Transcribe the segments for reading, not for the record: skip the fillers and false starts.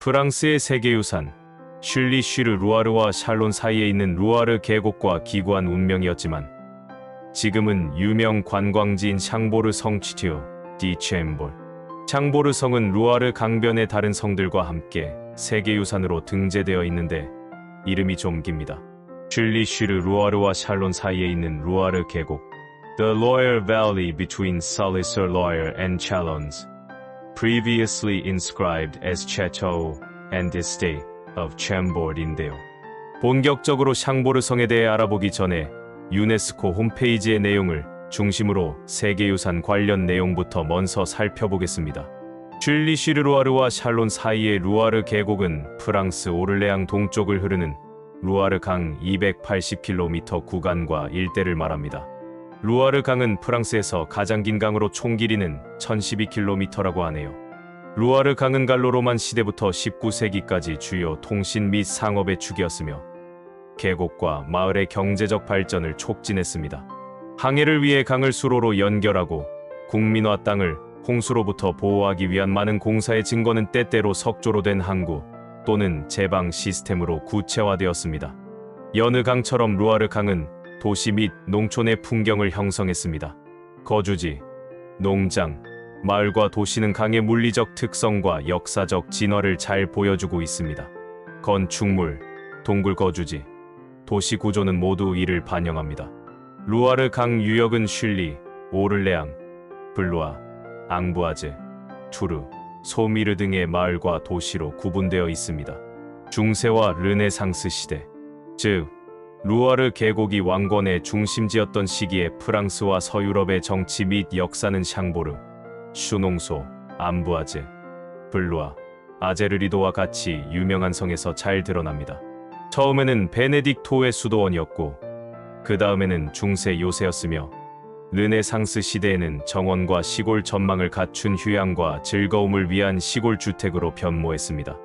프랑스의 세계유산 슐리 쉬르 루아르와 샬론 사이에 있는 루아르 계곡과 기구한 운명이었지만 지금은 유명 관광지인 샹보르 성 치튜 디 챔볼. 샹보르 성은 루아르 강변의 다른 성들과 함께 세계유산으로 등재되어 있는데 이름이 좀 깁니다. 슐리 쉬르 루아르와 샬론 사이에 있는 루아르 계곡 The Loire Valley between Salles-sur-Loire and Chalons, previously inscribed as Château and Estate of Chambord인데요. 본격적으로 샹보르 성에 대해 알아보기 전에 유네스코 홈페이지의 내용을 중심으로 세계유산 관련 내용부터 먼저 살펴보겠습니다. 슐리 쉬르 루아르와 샬론 사이의 루아르 계곡은 프랑스 오를레앙 동쪽을 흐르는 루아르 강 280km 구간과 일대를 말합니다. 루아르 강은 프랑스에서 가장 긴 강으로 총 길이는 1012km라고 하네요. 루아르 강은 갈로로만 시대부터 19세기까지 주요 통신 및 상업의 축이었으며 계곡과 마을의 경제적 발전을 촉진했습니다. 항해를 위해 강을 수로로 연결하고 국민화 땅을 홍수로부터 보호하기 위한 많은 공사의 증거는 때때로 석조로 된 항구 또는 제방 시스템으로 구체화되었습니다. 여느 강처럼 루아르 강은 도시 및 농촌의 풍경을 형성했습니다. 거주지, 농장, 마을과 도시는 강의 물리적 특성과 역사적 진화를 잘 보여주고 있습니다. 건축물, 동굴 거주지, 도시 구조는 모두 이를 반영합니다. 루아르 강 유역은 슐리, 오를레앙, 블루아, 앙부아즈, 투르, 소미르 등의 마을과 도시로 구분되어 있습니다. 중세와 르네상스 시대, 즉 루아르 계곡이 왕권의 중심지였던 시기에 프랑스와 서유럽의 정치 및 역사는 샹보르, 슈농소, 암부아즈, 블루아, 아제르리도와 같이 유명한 성에서 잘 드러납니다. 처음에는 베네딕토의 수도원이었고 그 다음에는 중세 요새였으며 르네상스 시대에는 정원과 시골 전망을 갖춘 휴양과 즐거움을 위한 시골 주택으로 변모했습니다.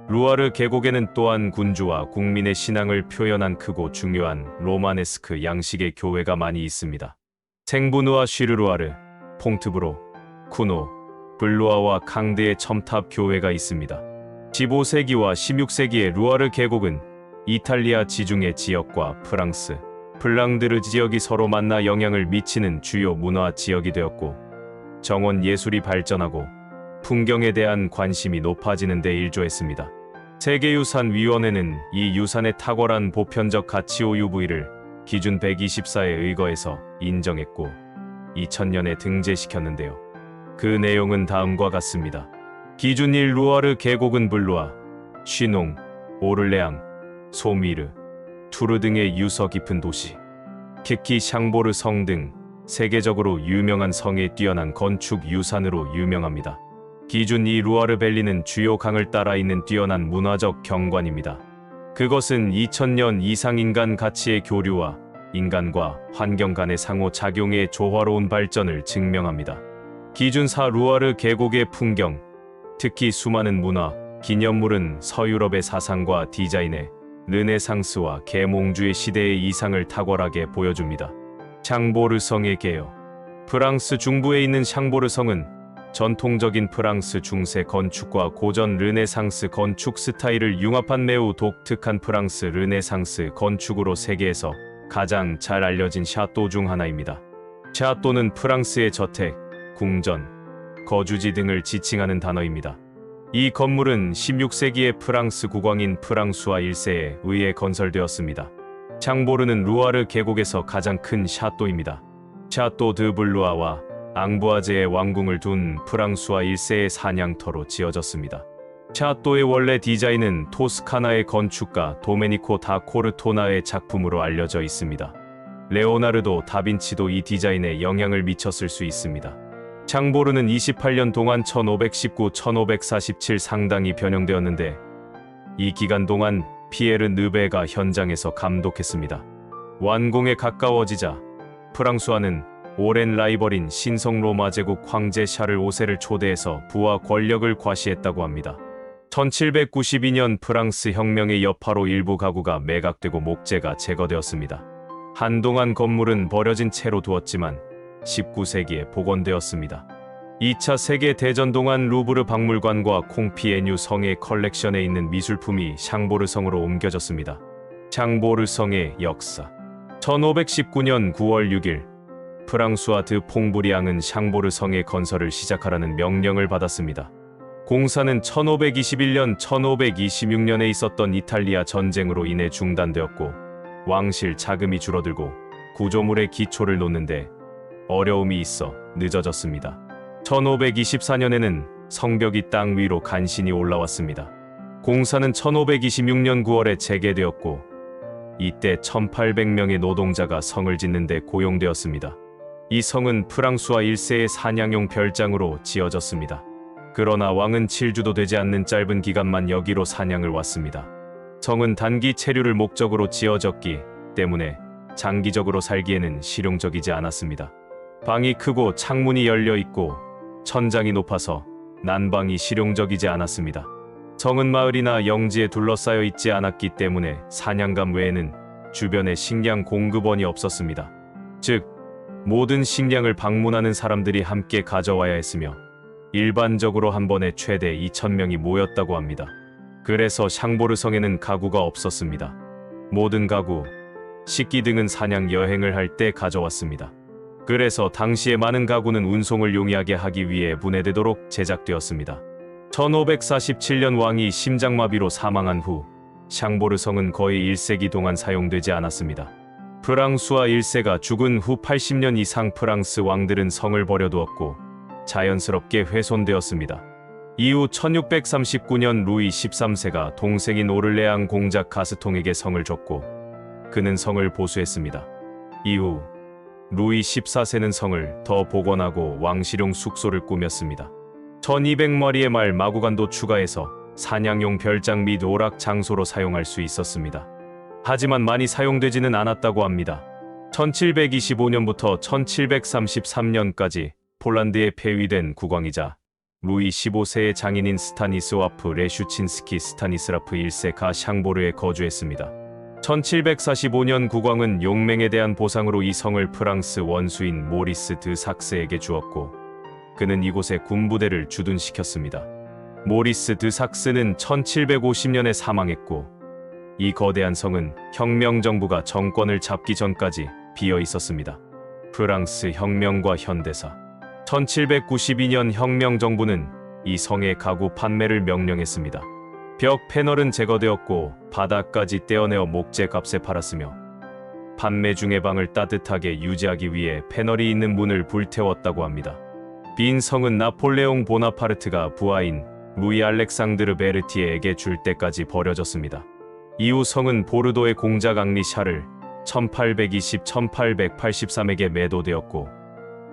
루아르 계곡에는 또한 군주와 국민의 신앙을 표현한 크고 중요한 로마네스크 양식의 교회가 많이 있습니다. 생부누아 쉬르루아르, 퐁트브로, 쿠노, 블루아와 캉드의 첨탑 교회가 있습니다. 15세기와 16세기의 루아르 계곡은 이탈리아 지중해 지역과 프랑스, 플랑드르 지역이 서로 만나 영향을 미치는 주요 문화 지역이 되었고 정원 예술이 발전하고 풍경에 대한 관심이 높아지는 데 일조했습니다. 세계유산위원회는 이 유산의 탁월한 보편적 가치 OUV를 기준 124에 의거해서 인정했고 2000년에 등재시켰는데요. 그 내용은 다음과 같습니다. 기준 1 루아르 계곡은 블루아, 쉬농, 오를레앙, 소미르, 투르 등의 유서 깊은 도시, 특히 샹보르 성 등 세계적으로 유명한 성의 뛰어난 건축 유산으로 유명합니다. 기준 2 루아르 밸리는 주요 강을 따라 있는 뛰어난 문화적 경관입니다. 그것은 2000년 이상 인간 가치의 교류와 인간과 환경 간의 상호작용의 조화로운 발전을 증명합니다. 기준 4 루아르 계곡의 풍경, 특히 수많은 문화, 기념물은 서유럽의 사상과 디자인에 르네상스와 계몽주의 시대의 이상을 탁월하게 보여줍니다. 샹보르 성의 개요. 프랑스 중부에 있는 샹보르 성은 전통적인 프랑스 중세 건축과 고전 르네상스 건축 스타일을 융합한 매우 독특한 프랑스 르네상스 건축으로 세계에서 가장 잘 알려진 샤또 중 하나입니다. 샤또는 프랑스의 저택, 궁전, 거주지 등을 지칭하는 단어입니다. 이 건물은 16세기의 프랑스 국왕인 프랑수아 1세에 의해 건설되었습니다. 샹보르는 루아르 계곡에서 가장 큰 샤또입니다. 샤또 드 블루아와 앙부아즈의 왕궁을 둔 프랑수아 1세의 사냥터로 지어졌습니다. 샤또의 원래 디자인은 토스카나의 건축가 도메니코 다 코르토나의 작품으로 알려져 있습니다. 레오나르도 다빈치도 이 디자인에 영향을 미쳤을 수 있습니다. 샹보르는 28년 동안 1519-1547 상당히 변형되었는데 이 기간 동안 피에르 느베가 현장에서 감독했습니다. 완공에 가까워지자 프랑수아는 오랜 라이벌인 신성 로마 제국 황제 샤를 5세를 초대해서 부와 권력을 과시했다고 합니다. 1792년 프랑스 혁명의 여파로 일부 가구가 매각되고 목재가 제거되었습니다. 한동안 건물은 버려진 채로 두었지만 19세기에 복원되었습니다. 2차 세계대전 동안 루브르 박물관과 콩피에뉴 성의 컬렉션에 있는 미술품이 샹보르 성으로 옮겨졌습니다. 샹보르 성의 역사 1519년 9월 6일 프랑수아 드 퐁브리앙은 샹보르 성의 건설을 시작하라는 명령을 받았습니다. 공사는 1521년 1526년에 있었던 이탈리아 전쟁으로 인해 중단되었고 왕실 자금이 줄어들고 구조물의 기초를 놓는데 어려움이 있어 늦어졌습니다. 1524년에는 성벽이 땅 위로 간신히 올라왔습니다. 공사는 1526년 9월에 재개되었고 이때 1800명의 노동자가 성을 짓는 데 고용되었습니다. 이 성은 프랑수아 1세의 사냥용 별장으로 지어졌습니다. 그러나 왕은 7주도 되지 않는 짧은 기간만 여기로 사냥을 왔습니다. 성은 단기 체류를 목적으로 지어졌기 때문에 장기적으로 살기에는 실용적이지 않았습니다. 방이 크고 창문이 열려 있고 천장이 높아서 난방이 실용적이지 않았습니다. 성은 마을이나 영지에 둘러싸여 있지 않았기 때문에 사냥감 외에는 주변에 식량 공급원이 없었습니다. 즉, 모든 식량을 방문하는 사람들이 함께 가져와야 했으며 일반적으로 한 번에 최대 2,000명이 모였다고 합니다. 그래서 샹보르 성에는 가구가 없었습니다. 모든 가구, 식기 등은 사냥 여행을 할 때 가져왔습니다. 그래서 당시의 많은 가구는 운송을 용이하게 하기 위해 분해되도록 제작되었습니다. 1547년 왕이 심장마비로 사망한 후 샹보르 성은 거의 1세기 동안 사용되지 않았습니다. 프랑수아 1세가 죽은 후 80년 이상 프랑스 왕들은 성을 버려두었고 자연스럽게 훼손되었습니다. 이후 1639년 루이 13세가 동생인 오를레앙 공작 가스통에게 성을 줬고 그는 성을 보수했습니다. 이후 루이 14세는 성을 더 복원하고 왕실용 숙소를 꾸몄습니다. 1200마리의 말 마구간도 추가해서 사냥용 별장 및 오락 장소로 사용할 수 있었습니다. 하지만 많이 사용되지는 않았다고 합니다. 1725년부터 1733년까지 폴란드에 폐위된 국왕이자 루이 15세의 장인인 스타니스와프 레슈친스키 스타니스라프 1세가 샹보르에 거주했습니다. 1745년 국왕은 용맹에 대한 보상으로 이 성을 프랑스 원수인 모리스 드 삭스에게 주었고 그는 이곳에 군부대를 주둔시켰습니다. 모리스 드 삭스는 1750년에 사망했고 이 거대한 성은 혁명정부가 정권을 잡기 전까지 비어 있었습니다. 프랑스 혁명과 현대사 1792년 혁명정부는 이 성의 가구 판매를 명령했습니다. 벽 패널은 제거되었고 바닥까지 떼어내어 목재값에 팔았으며 판매 중의 방을 따뜻하게 유지하기 위해 패널이 있는 문을 불태웠다고 합니다. 빈 성은 나폴레옹 보나파르트가 부하인 루이 알렉상드르 베르티에게 줄 때까지 버려졌습니다. 이후 성은 보르도의 공작 앙리 샤를 1820-1883에게 매도되었고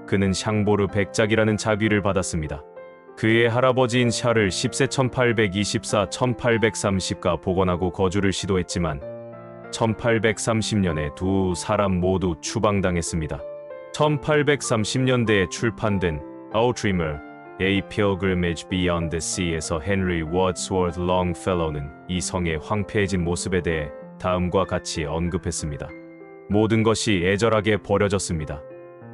그는 샹보르 백작이라는 자귀를 받았습니다. 그의 할아버지인 샤를 10세 1824-1830가 복원하고 거주를 시도했지만 1830년에 두 사람 모두 추방당했습니다. 1830년대에 출판된 A Dreamer, A Pilgrimage Beyond the Sea에서 헨리 워드스워드 롱펠로우는 이 성의 황폐해진 모습에 대해 다음과 같이 언급했습니다. 모든 것이 애절하게 버려졌습니다.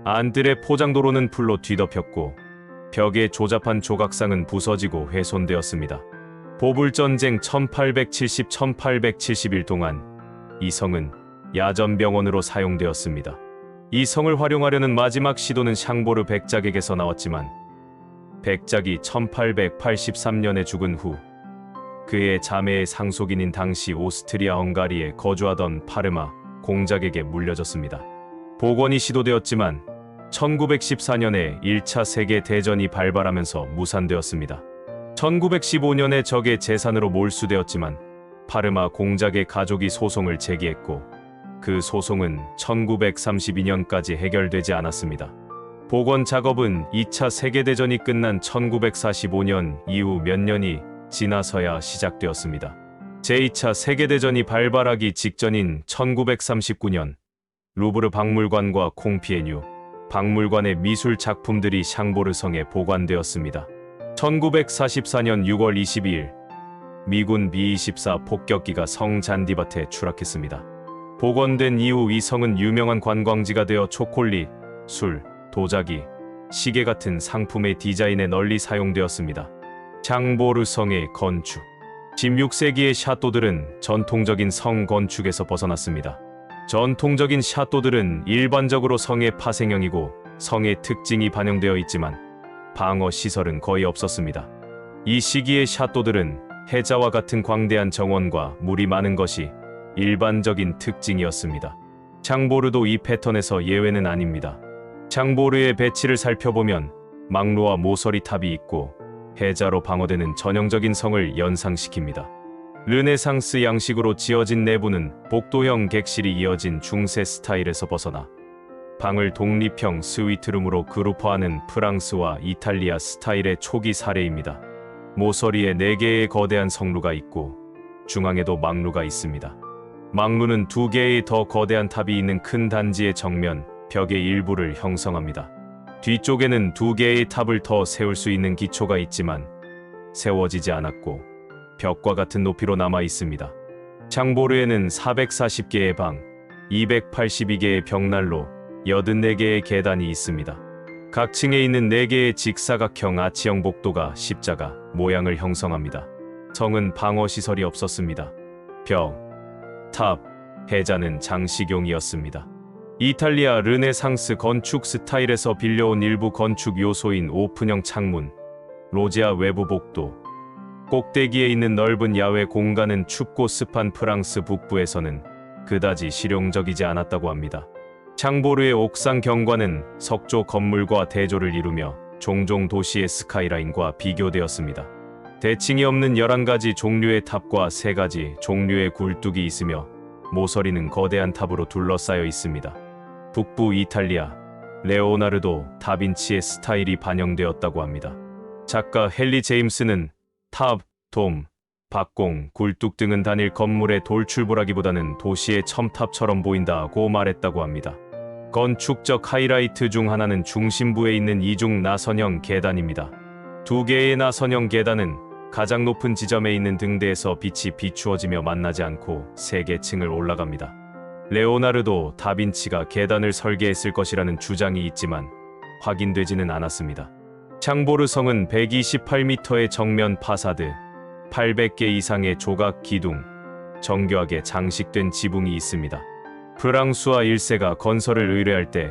안뜰의 포장도로는 풀로 뒤덮였고 벽에 조잡한 조각상은 부서지고 훼손되었습니다. 보불전쟁 1870-1871 동안 이 성은 야전병원으로 사용되었습니다. 이 성을 활용하려는 마지막 시도는 샹보르 백작에게서 나왔지만 백작이 1883년에 죽은 후 그의 자매의 상속인인 당시 오스트리아 헝가리에 거주하던 파르마 공작에게 물려졌습니다. 복원이 시도되었지만 1914년에 1차 세계대전이 발발하면서 무산되었습니다. 1915년에 적의 재산으로 몰수되었지만 파르마 공작의 가족이 소송을 제기했고 그 소송은 1932년까지 해결되지 않았습니다. 복원 작업은 2차 세계대전이 끝난 1945년 이후 몇 년이 지나서야 시작되었습니다. 제2차 세계대전이 발발하기 직전인 1939년 루브르 박물관과 콩피에뉴 박물관의 미술 작품들이 샹보르 성에 보관되었습니다. 1944년 6월 22일 미군 B-24 폭격기가 성 잔디밭에 추락했습니다. 복원된 이후 이 성은 유명한 관광지가 되어 초콜릿, 술, 도자기, 시계 같은 상품의 디자인에 널리 사용되었습니다. 장보르 성의 건축. 16세기의 샤또들은 전통적인 성 건축에서 벗어났습니다. 전통적인 샤또들은 일반적으로 성의 파생형이고 성의 특징이 반영되어 있지만 방어 시설은 거의 없었습니다. 이 시기의 샤또들은 해자와 같은 광대한 정원과 물이 많은 것이 일반적인 특징이었습니다. 장보르도 이 패턴에서 예외는 아닙니다. 장보르의 배치를 살펴보면 망루와 모서리 탑이 있고 해자로 방어되는 전형적인 성을 연상시킵니다. 르네상스 양식으로 지어진 내부는 복도형 객실이 이어진 중세 스타일에서 벗어나 방을 독립형 스위트룸으로 그룹화하는 프랑스와 이탈리아 스타일의 초기 사례입니다. 모서리에 4개의 거대한 성루가 있고 중앙에도 망루가 있습니다. 망루는 2개의 더 거대한 탑이 있는 큰 단지의 정면, 벽의 일부를 형성합니다. 뒤쪽에는 2개의 탑을 더 세울 수 있는 기초가 있지만 세워지지 않았고 벽과 같은 높이로 남아 있습니다. 장보르에는 440개의 방, 282개의 벽난로, 84개의 계단이 있습니다. 각 층에 있는 4개의 직사각형 아치형 복도가 십자가 모양을 형성합니다. 성은 방어시설이 없었습니다. 벽, 탑, 해자는 장식용이었습니다. 이탈리아 르네상스 건축 스타일에서 빌려온 일부 건축 요소인 오픈형 창문, 로지아 외부 복도, 꼭대기에 있는 넓은 야외 공간은 춥고 습한 프랑스 북부에서는 그다지 실용적이지 않았다고 합니다. 장보르의 옥상 경관은 석조 건물과 대조를 이루며 종종 도시의 스카이라인과 비교되었습니다. 대칭이 없는 11가지 종류의 탑과 3가지 종류의 굴뚝이 있으며 모서리는 거대한 탑으로 둘러싸여 있습니다. 북부 이탈리아, 레오나르도 다빈치의 스타일이 반영되었다고 합니다. 작가 헨리 제임스는 탑, 돔, 박공, 굴뚝 등은 단일 건물의 돌출부라기보다는 도시의 첨탑처럼 보인다고 말했다고 합니다. 건축적 하이라이트 중 하나는 중심부에 있는 이중 나선형 계단입니다. 2개의 나선형 계단은 가장 높은 지점에 있는 등대에서 빛이 비추어지며 만나지 않고 3개 층을 올라갑니다. 레오나르도 다빈치가 계단을 설계했을 것이라는 주장이 있지만 확인되지는 않았습니다. 장보르 성은 128m의 정면 파사드, 800개 이상의 조각 기둥, 정교하게 장식된 지붕이 있습니다. 프랑스와 1세가 건설을 의뢰할 때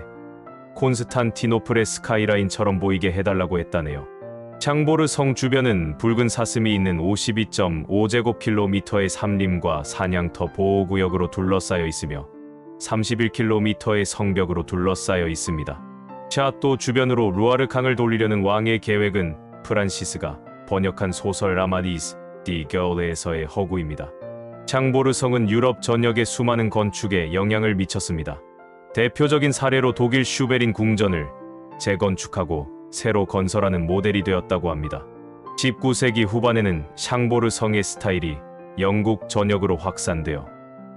콘스탄티노플의 스카이라인처럼 보이게 해달라고 했다네요. 장보르 성 주변은 붉은 사슴이 있는 52.5제곱킬로미터의 산림과 사냥터 보호구역으로 둘러싸여 있으며 31km의 성벽으로 둘러싸여 있습니다. 샤또 주변으로 루아르 강을 돌리려는 왕의 계획은 프란시스가 번역한 소설 아마디스 디 겨울에서의 허구입니다. 장보르 성은 유럽 전역의 수많은 건축에 영향을 미쳤습니다. 대표적인 사례로 독일 슈베린 궁전을 재건축하고 새로 건설하는 모델이 되었다고 합니다. 19세기 후반에는 샹보르 성의 스타일이 영국 전역으로 확산되어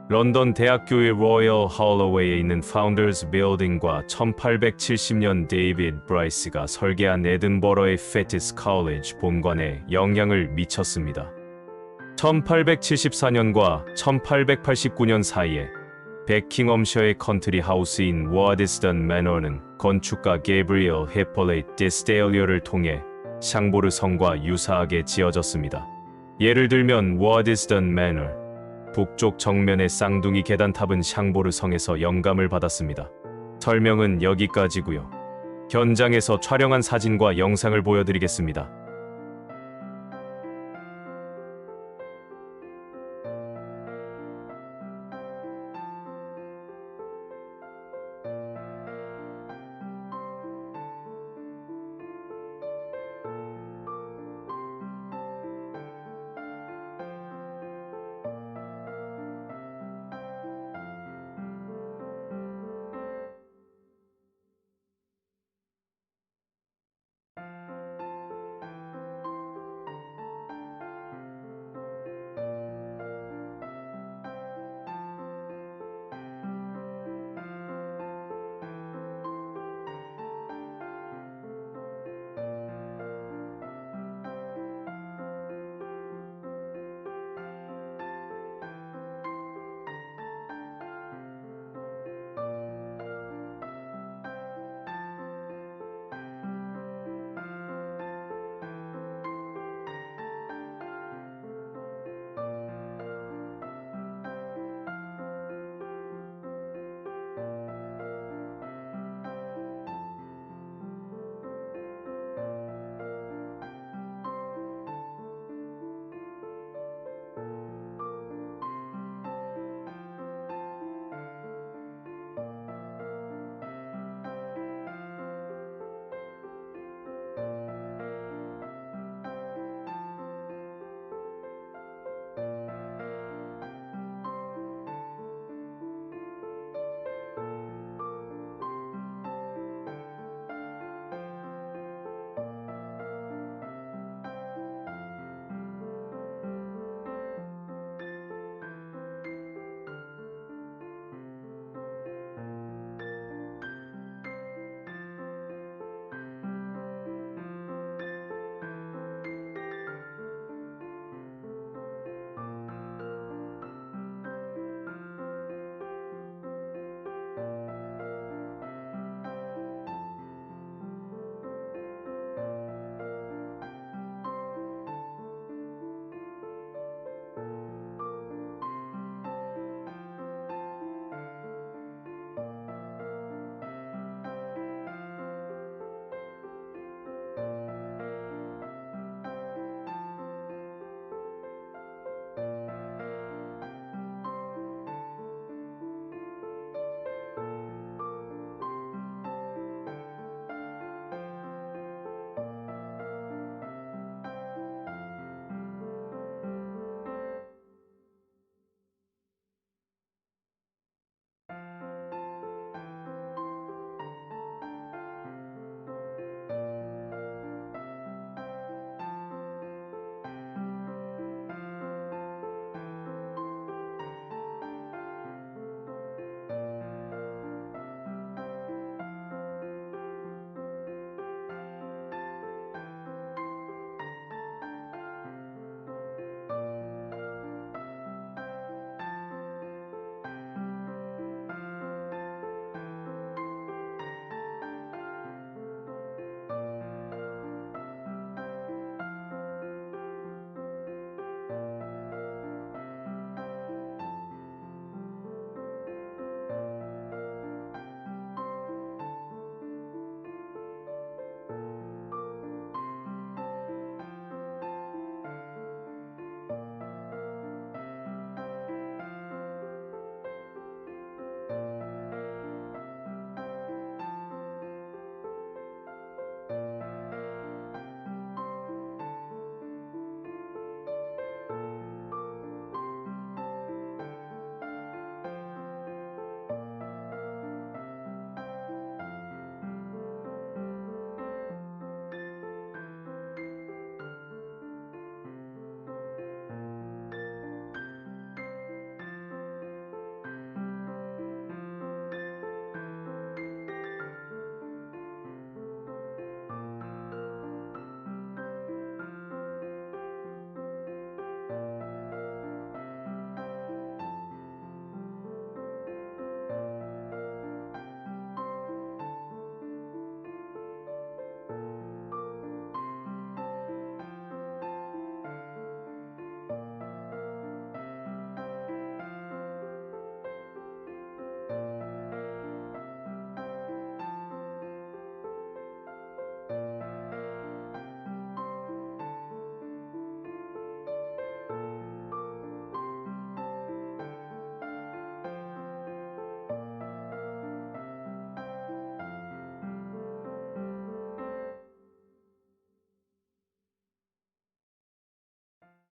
런던 대학교의 로열 할로웨이에 있는 파운더스 빌딩과 1870년 데이비드 브라이스가 설계한 에든버러의 페티스 컬리지 본관에 영향을 미쳤습니다. 1874년과 1889년 사이에 베킹엄셔의 컨트리 하우스인 워디스던 매너는 건축가 게브리엘 헤퍼레이트 디스테일리어를 통해 샹보르 성과 유사하게 지어졌습니다. 예를 들면 워디스던 매너, 북쪽 정면의 쌍둥이 계단탑은 샹보르 성에서 영감을 받았습니다. 설명은 여기까지고요. 현장에서 촬영한 사진과 영상을 보여드리겠습니다.